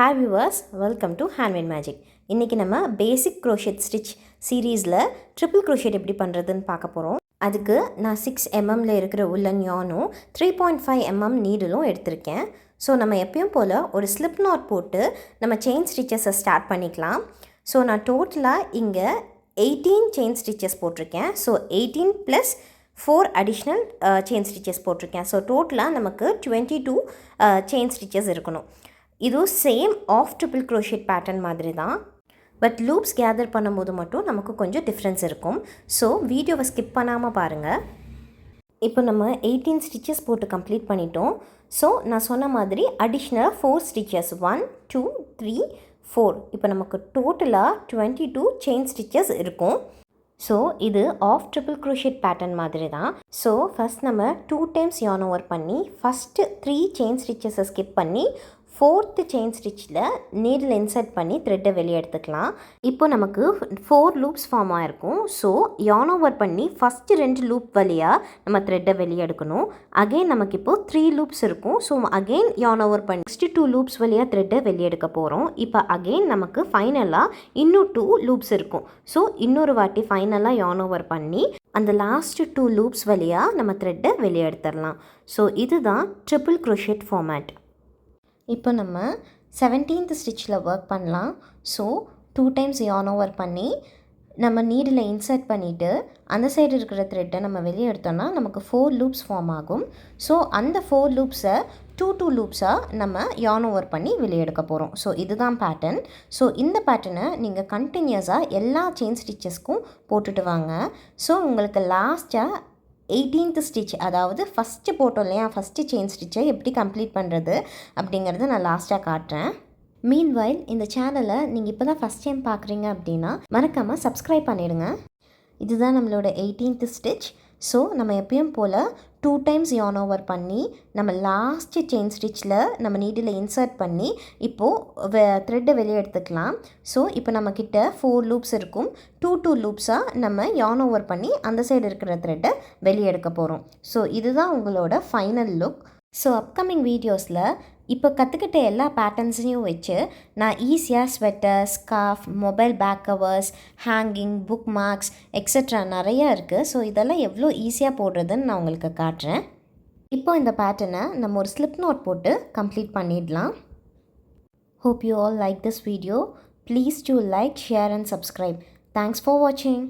Hi viewers, welcome to HandmadeMagic. இன்னைக்கு நம்ம பேசிக் crochet stitch சீரீஸில் ட்ரிபிள் crochet எப்படி பண்ணுறதுன்னு பார்க்க போகிறோம். அதுக்கு நான் 6 mmல இருக்கிற உள்ளன் யானும் 3.5 mm நீடலும் எடுத்திருக்கேன். ஸோ நம்ம எப்பயும் போல் ஒரு ஸ்லிப் நாட் போட்டு நம்ம செயின் ஸ்டிச்சஸை ஸ்டார்ட் பண்ணிக்கலாம். ஸோ நான் டோட்டலாக இங்கே 18 செயின் ஸ்டிச்சஸ் போட்டிருக்கேன். ஸோ 18 + 4 அடிஷ்னல் செயின் ஸ்டிச்சஸ் போட்டிருக்கேன். ஸோ டோட்டலாக நமக்கு 22 செயின் ஸ்டிச்சஸ் இருக்கணும். இது same of triple crochet pattern மாதிரி தான், பட் லூப்ஸ் கேதர் பண்ணும்போது மட்டும் நமக்கு கொஞ்சம் டிஃப்ரென்ஸ் இருக்கும். ஸோ வீடியோவை ஸ்கிப் பண்ணாமல் பாருங்கள். இப்போ நம்ம 18 ஸ்டிச்சஸ் போட்டு கம்ப்ளீட் பண்ணிட்டோம். ஸோ நான் சொன்ன மாதிரி அடிஷ்னலாக 4 ஸ்டிச்சஸ் 1 2 3 4 இப்போ நமக்கு டோட்டலாக 22 செயின் ஸ்டிச்சஸ் இருக்கும். ஸோ இது ஆஃப் ட்ரிபிள் crochet பேட்டர்ன் மாதிரி தான். ஸோ ஃபஸ்ட் நம்ம 2 டைம்ஸ் yarn over பண்ணி ஃபஸ்ட்டு 3 செயின் ஸ்டிச்சஸை ஸ்கிப் பண்ணி 4th செயின் ஸ்டிச்சில் நீடில் இன்சர்ட் பண்ணி த்ரெட்டை வெளியே எடுத்துக்கலாம். இப்போ நமக்கு 4 லூப்ஸ் ஃபார்ம் ஆகிருக்கும். ஸோ yarn over பண்ணி ஃபஸ்ட்டு 2 லூப் வழியாக நம்ம த்ரெட்டை வெளியே எடுக்கணும். அகெயின் நமக்கு இப்போது 3 லூப்ஸ் இருக்கும். ஸோ அகெயின் yarn over பண்ணி நெக்ஸ்ட்டு 2 லூப்ஸ் வழியாக த்ரெட்டை வெளியே எடுக்க போகிறோம். இப்போ அகெயின் நமக்கு ஃபைனலாக இன்னும் 2 லூப்ஸ் இருக்கும். ஸோ இன்னொரு வாட்டி ஃபைனலாக yarn over பண்ணி அந்த லாஸ்ட்டு 2 லூப்ஸ் வழியாக நம்ம த்ரெட்டை வெளியே எடுத்துடலாம். ஸோ இதுதான் ட்ரிபிள் crochet ஃபார்மேட். இப்போ நம்ம 17th ஸ்டிச்சில் ஒர்க் பண்ணலாம். ஸோ 2 டைம்ஸ் yarn over பண்ணி நம்ம நீடில் இன்சர்ட் பண்ணிவிட்டு அந்த சைடு இருக்கிற த்ரெட்டை நம்ம வெளியே எடுத்தோம்னா நமக்கு 4 லூப்ஸ் ஃபார்ம் ஆகும். ஸோ அந்த 4 லூப்ஸை 2 லூப்ஸாக நம்ம yarn over பண்ணி வெளியே எடுக்க போகிறோம். ஸோ இதுதான் பேட்டர்ன். ஸோ இந்த பேட்டர்னை நீங்கள் கண்டினியூஸாக எல்லா செயின் ஸ்டிச்சஸ்க்கும் போட்டுட்டு வாங்க. ஸோ உங்களுக்கு லாஸ்ட்டாக 18th ஸ்டிச், அதாவது ஃபஸ்ட்டு போட்டோம் இல்லையா, ஃபஸ்ட்டு செயின் ஸ்டிச்சை எப்படி கம்ப்ளீட் பண்ணுறது அப்படிங்கிறத நான் லாஸ்ட்டாக காட்டுறேன். மீன்வைல் இந்த சேனலை நீங்கள் இப்போ தான் ஃபஸ்ட் டைம் பார்க்குறீங்க அப்படின்னா மறக்காமல் சப்ஸ்கிரைப் பண்ணிடுங்க. இதுதான் நம்மளோட 18th ஸ்டிச். ஸோ நம்ம எப்பயும் போல் 2 டைம்ஸ் yarn over பண்ணி நம்ம லாஸ்ட்டு செயின் ஸ்டிச்சில் நம்ம நீடில் இன்சர்ட் பண்ணி இப்போது த்ரெட்டை வெளியே எடுத்துக்கலாம். ஸோ இப்போ நம்மக்கிட்ட 4 லூப்ஸ் இருக்கும். 2 லூப்ஸாக நம்ம yarn over பண்ணி அந்த சைடு இருக்கிற த்ரெட்டை வெளியே எடுக்க போகிறோம். ஸோ இதுதான் உங்களோட ஃபைனல் லுக். ஸோ அப்கமிங் வீடியோஸில் இப்போ கற்றுக்கிட்ட எல்லா பேட்டர்ன்ஸையும் வச்சு நான் ஈஸியாக sweater, scarf, mobile bag covers, hanging, book marks extra நிறையா இருக்குது. ஸோ இதெல்லாம் எவ்வளோ ஈஸியாக போடுறதுன்னு நான் உங்களுக்கு காட்டுறேன். இப்போ இந்த பேட்டர்னை நம்ம ஒரு ஸ்லிப் நோட் போட்டு கம்ப்ளீட் பண்ணிடலாம். Hope you all like this video. Please do like, share and subscribe. Thanks for watching.